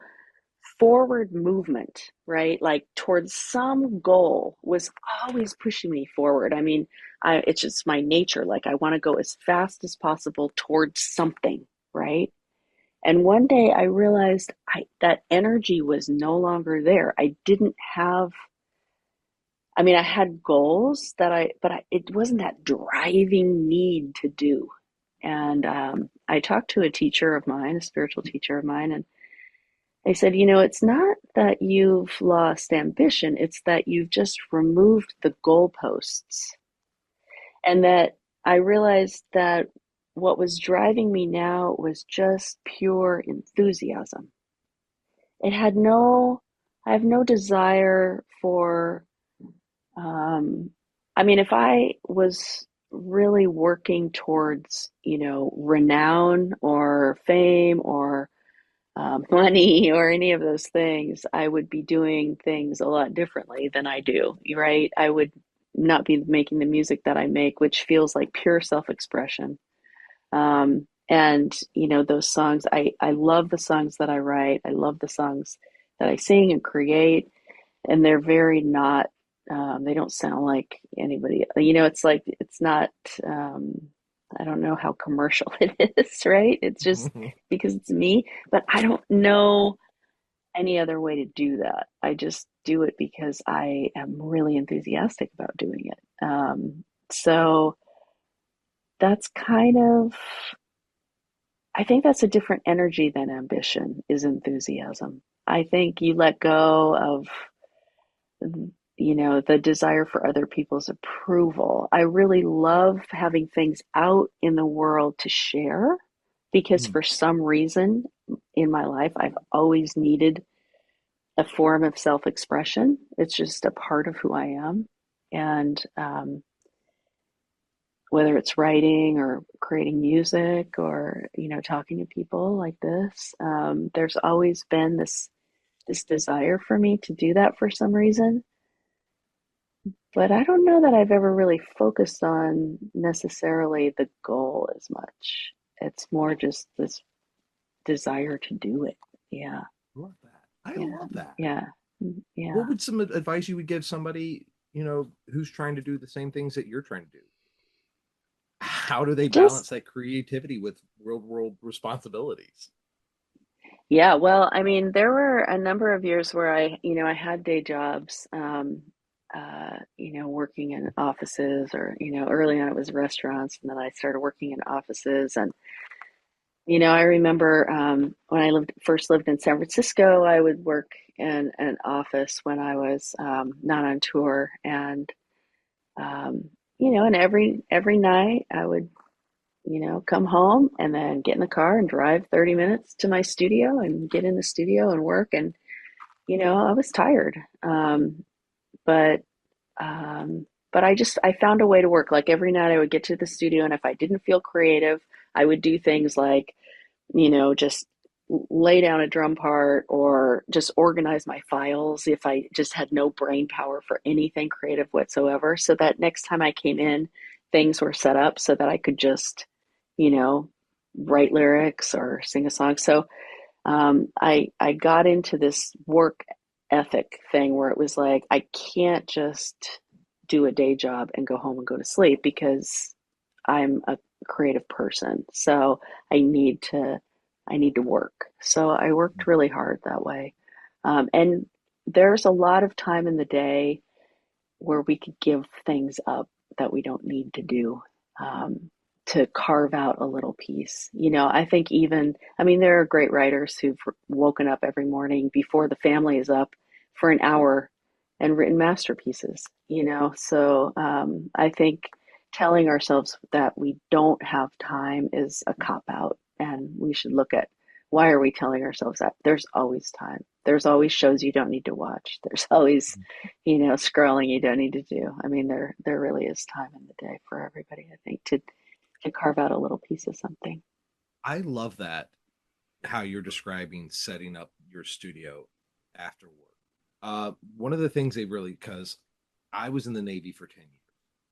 forward movement, right? Like towards some goal was always pushing me forward. I mean, it's just my nature. Like I want to go as fast as possible towards something, right? And one day I realized that energy was no longer there. I didn't have, I mean, I had goals it wasn't that driving need to do. And I talked to a teacher of mine, a spiritual teacher of mine, and they said, it's not that you've lost ambition, it's that you've just removed the goalposts. And that I realized that what was driving me now was just pure enthusiasm. It had no, I have no desire for, um, I mean, if I was really working towards, renown or fame or money or any of those things, I would be doing things a lot differently than I do, right? I would not be making the music that I make, which feels like pure self-expression. And those songs, I love the songs that I write. I love the songs that I sing and create, and they're very not. They don't sound like anybody. It's like it's not. Um, I don't know how commercial it is, right? It's just because it's me, but I don't know any other way to do that. I just do it because I am really enthusiastic about doing it. So that's kind of, I think that's a different energy than ambition is enthusiasm. I think you let go of, the desire for other people's approval. I really love having things out in the world to share because Mm. for some reason in my life, I've always needed a form of self expression. It's just a part of who I am. And whether it's writing or creating music or, talking to people like this, there's always been this desire for me to do that for some reason. But I don't know that I've ever really focused on necessarily the goal as much. It's more just this desire to do it. Yeah, Love that. I yeah, love that. yeah, What yeah. would some advice you would give somebody, who's trying to do the same things that you're trying to do? How do they Just balance that creativity with real world responsibilities? Yeah, well, I mean, there were a number of years where I had day jobs, working in offices or, early on it was restaurants and then I started working in offices. And, I remember when I first lived in San Francisco, I would work in an office when I was not on tour. And, and every night I would come home and then get in the car and drive 30 minutes to my studio and get in the studio and work. And, I was tired. But, but I found a way to work. Like every night I would get to the studio, and if I didn't feel creative, I would do things like, just lay down a drum part or just organize my files if I just had no brain power for anything creative whatsoever. So that next time I came in, things were set up so that I could just, you know, write lyrics or sing a song. So I got into this work ethic thing where it was like I can't just do a day job and go home and go to sleep because I'm a creative person. So I need to I need to work. So I worked really hard that way. And there's a lot of time in the day where we could give things up that we don't need to do, to carve out a little piece. I think I mean, there are great writers who've woken up every morning before the family is up for an hour and written masterpieces, So I think telling ourselves that we don't have time is a cop out, and we should look at why are we telling ourselves that? There's always time. There's always shows you don't need to watch. There's always scrolling you don't need to do. I mean, there really is time in the day for everybody, I think, to carve out a little piece of something. I love that how you're describing setting up your studio after work. One of the things they really, because I was in the Navy for 10 years,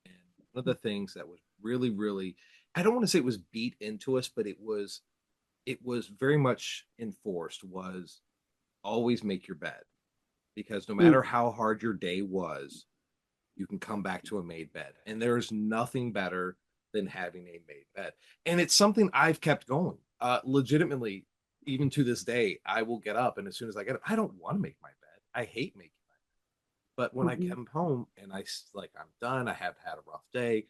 and one of the things that was really, really, I don't want to say it was beat into us, but it was very much enforced was always make your bed because no Mm, matter how hard your day was, you can come back to a made bed. And there's nothing better than having a made bed. And it's something I've kept going. Legitimately, even to this day, I will get up and as soon as I get up, I don't want to make my bed. I hate making my bed. But when I mhm. come home and I'm done, I have had a rough day,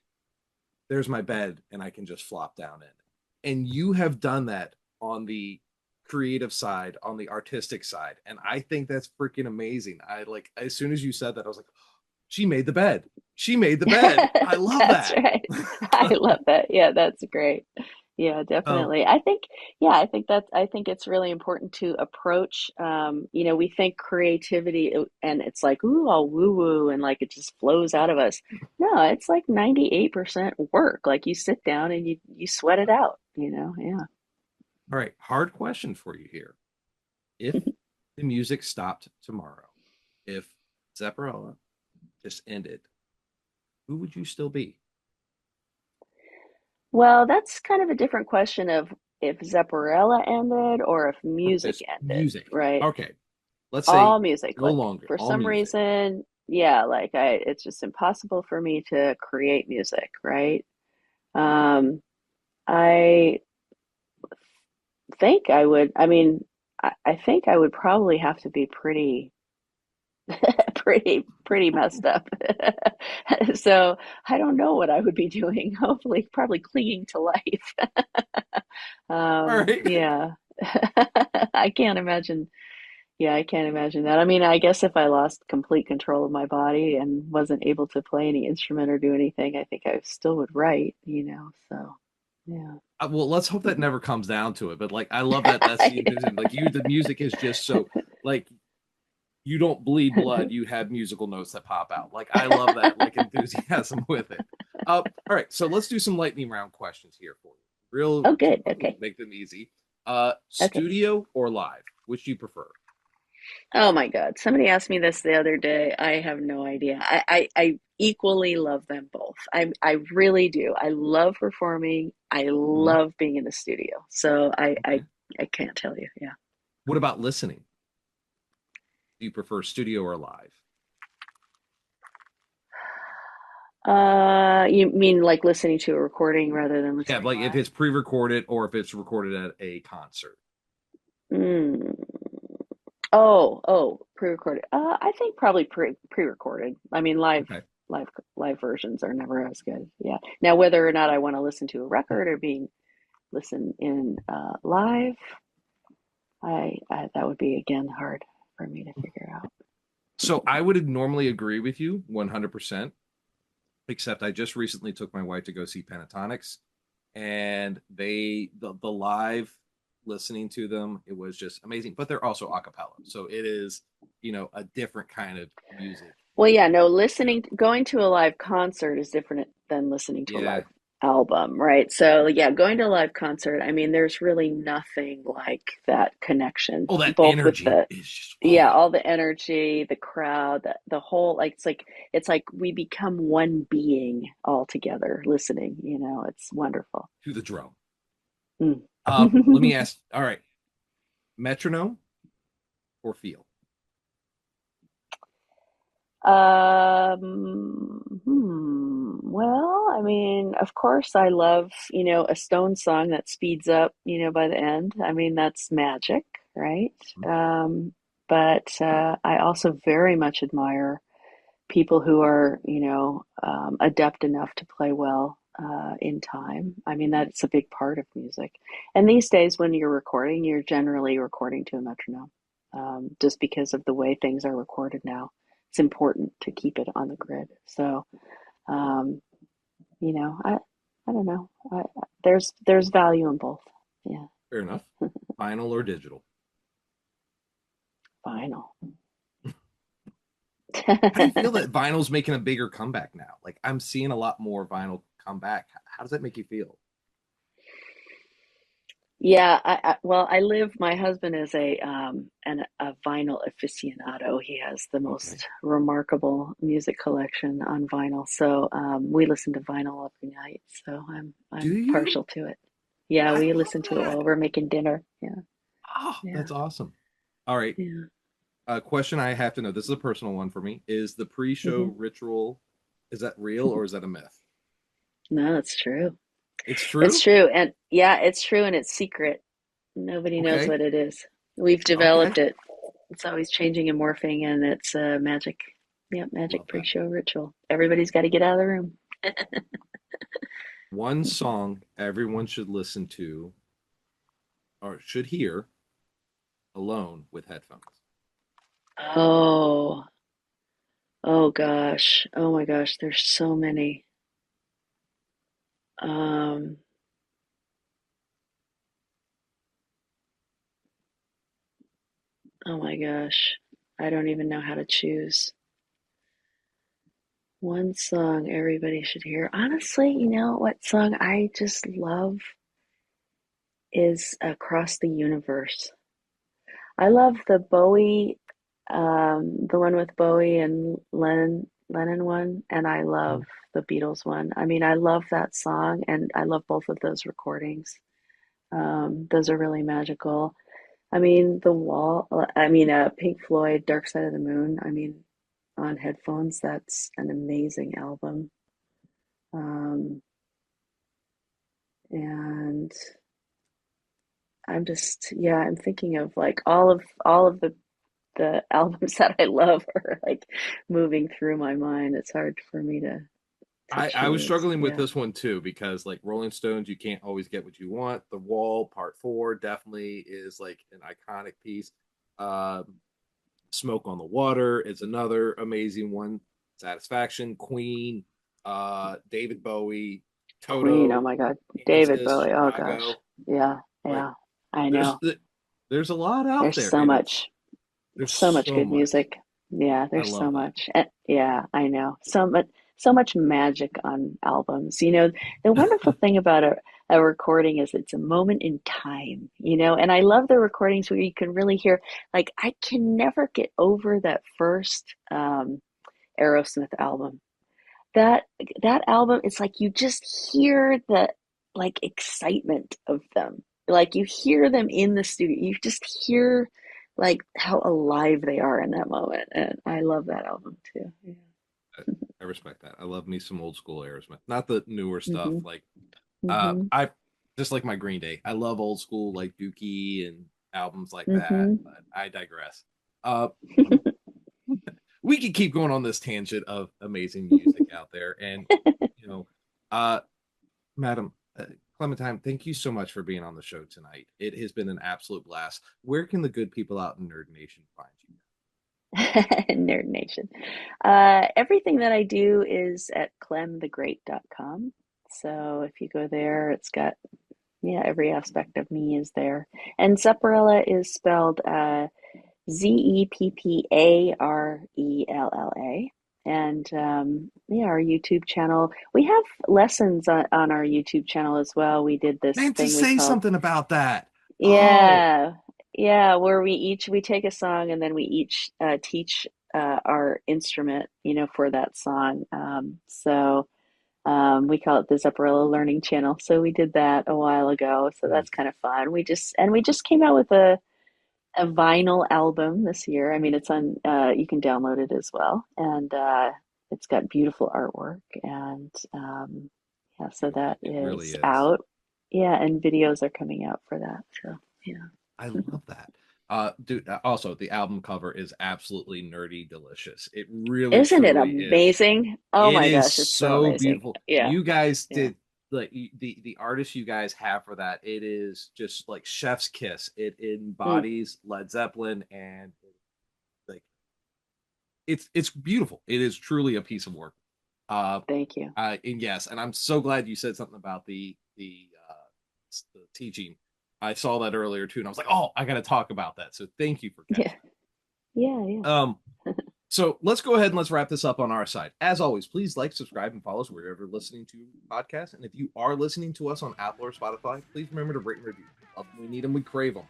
there's my bed and I can just flop down in it. And you have done that on the creative side, on the artistic side. And I think that's freaking amazing. I like as soon as you said that, I was like, she made the bed. She made the bed. I love That's that. right. I love that. Yeah, that's great. Yeah, um, definitely. I think, yeah, I think it's really important to approach, we think creativity and it's like, ooh, all woo woo and like it just flows out of us. No, it's like 98% work. Like you sit down and you sweat it out, Yeah. all right, hard question for you here. If the music stopped tomorrow, if Zepparella just ended, who would you still be? Well, that's kind of a different question of if Zepparella ended or if music Just ended, music. right? Okay, let's say All music. no Like longer. for All some music. reason, yeah, like it's just impossible for me to create music, right? Um, I think I would, I mean, I think I would probably have to be pretty, pretty messed up. So I don't know what I would be doing. Hopefully, probably clinging to life. All right. Yeah. I can't imagine. Yeah, I can't imagine that. I mean, I guess if I lost complete control of my body and wasn't able to play any instrument or do anything, I think I still would write. So, yeah. Well, let's hope that never comes down to it. But like, I love that. That's the enthusiasm. Like you, the music is just so like you don't bleed blood. You have musical notes that pop out. Like I love that like enthusiasm with it. All right, so let's do some lightning round questions here for you. Real, Oh, good. hopefully Okay. make them easy. Okay. Studio or live? Which do you prefer? Oh my God. Somebody asked me this the other day. I have no idea. I equally love them both. I really do. I love performing. I Mhm. love being in the studio. So Okay. I can't tell you. Yeah. What about listening? Do you prefer studio or live? You mean like listening to a recording rather than Yeah, listening like if live? it's pre-recorded or if it's recorded at a concert. Mm. Oh, pre-recorded. I think probably pre-recorded. I mean, Okay. live, live versions are never as good. Yeah. Now, whether or not I want to listen to a record or being listened in live, I that would be again hard for me to figure out. So I would normally agree with you 100%, except I just recently took my wife to go see Pentatonics and the live listening to them, it was just amazing. But they're also a cappella. So it is, a different kind of music. Well, yeah, no, You know, going to a live concert is different than listening to a yeah. live album, right? So, yeah, going to a live concert, I mean, there's really nothing like that connection, Oh, that both with energy is just yeah, all the energy, the crowd, the whole, like, it's like we become one being all together listening, it's wonderful. to the drum. Mm. Let me ask, all right, metronome or feel? Well, I mean, of course, I love, a Stone song that speeds up, by the end. I mean, that's magic, right? But I also very much admire people who are, adept enough to play well in time. I mean, that's a big part of music. And these days, when you're recording, you're generally recording to a metronome, just because of the way things are recorded now. It's important to keep it on the grid. So, um, I don't know. There's value in both. Yeah, Fair enough. Vinyl or digital? vinyl. How do you feel that vinyl's making a bigger comeback now? Like I'm seeing a lot more vinyl come back. How does that make you feel? Yeah, well, I live. My husband is a vinyl aficionado. He has the Okay. most remarkable music collection on vinyl. So we listen to vinyl every night. So Do I'm you? partial to it. Yeah, I we love listen to it that. while we're making dinner. Yeah, Oh, yeah, that's awesome. All right. yeah. A question I have to know. This is a personal one for me. Is the pre-show Hmm. ritual, is that real or is that a myth? No, it's true. It's It's true? true, and yeah, it's true, and it's secret. Nobody knows Okay. what it is. We've Okay. developed it. It's always changing and morphing, and it's magic. Yeah, magic Love that. pre-show ritual. Everybody's got to get out of the room. One song everyone should listen to or should hear alone with headphones. Oh, oh gosh. Oh my gosh, there's so many. Um, oh my gosh. I don't even know how to choose. One song everybody should hear. Honestly, you know what song I just love is Across the Universe. I love the Bowie, the one with Bowie and Lennon one, and I love Mhm. the Beatles one. I mean, I love that song, and I love both of those recordings. Those are really magical. I mean, Pink Floyd, Dark Side of the Moon. I mean, on headphones, that's an amazing album. Um, and yeah, I'm thinking of like all of the albums that I love are like moving through my mind. It's hard for me to I was choose. struggling with Yeah. this one too because like Rolling Stones, you can't always get what you want. The Wall Part Four definitely is like an iconic piece. Um, Smoke on the Water is another amazing one. Satisfaction, Queen, David Bowie, Queen, oh Toto, my God. David Kansas, Bowie, oh gosh. Chicago. Yeah, Like yeah. I there's know. there's a lot out There's there, so and much. there's So much so good much. music. Yeah, I there's so love much. Yeah, I know. So much magic on albums. You know, the wonderful that. thing about a recording is it's a moment in time, you know, and I love the recordings where you can really hear, like, I can never get over that first Aerosmith album. That that album, it's like you just hear the like excitement of them. Like you hear them in the studio. You just hear like how alive they are in that moment. And I love that album too. Yeah. I respect that. I love me some old school Aerosmith, not the newer stuff. Hmm. Like Hmm. I just like my Green Day. I love old school like Dookie and albums like that. Hmm. But I digress. Uh, we could keep going on this tangent of amazing music out there, and you know, uh, Madam Clementine, thank you so much for being on the show tonight. It has been an absolute blast. Where can the good people out in Nerd Nation find you? Nerd Nation. Everything that I do is at clemthegreat.com. So if you go there, it's got, yeah, every aspect of me is there. And Zepparella is spelled Zepparella. And yeah, our YouTube channel. We have lessons on our YouTube channel as well. We did this Man, to thing we say called, something about that. Oh, yeah, yeah, where we take a song and then we each teach our instrument, you know, for that song. We call it the Zepparella Learning Channel. So we did that a while ago. So that's kind of fun. We just came out with a vinyl album this year. I mean, it's on, you can download it as well. And it's got beautiful artwork. And yeah, so that beautiful. It really is is. out. Yeah, and videos are coming out for that. So, yeah. I love that. Dude, also the album cover is absolutely nerdy delicious. It really Isn't it truly is. amazing? Oh It my is gosh, it's so so amazing. beautiful. Yeah, You guys yeah. did like the artist you guys have for that. It is just like chef's kiss. It Mm, embodies Led Zeppelin and like it's beautiful. It is truly a piece of work. Uh, thank you. and yes, and I'm so glad you said something about the teaching. I saw that earlier too, and I was like, oh, I got to talk about that. So thank you for Yeah, catching yeah, yeah. that. So let's go ahead and let's wrap this up on our side. As always, please like, subscribe, and follow us wherever you're listening to podcasts. And if you are listening to us on Apple or Spotify, please remember to rate and review. love them, we need them, we crave them.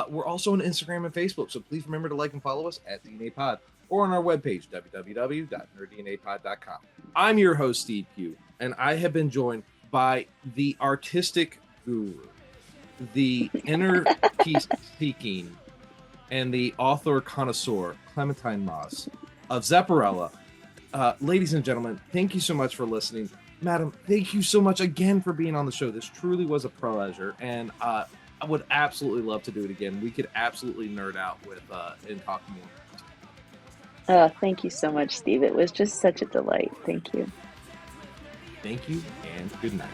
We're also on Instagram and Facebook, so please remember to like and follow us at DNA Pod or on our webpage, www.nerddnapod.com. I'm your host, Steve Pugh, and I have been joined by the artistic guru, the inner peace seeking, and the author connoisseur, Clementine Moss of Zepparella. Ladies and gentlemen, thank you so much for listening. Madam, thank you so much again for being on the show. This truly was a pleasure, and I would absolutely love to do it again. We could absolutely nerd out with and talk more. Thank you so much, Steve. It was just such a delight. Thank you. Thank you, and good night.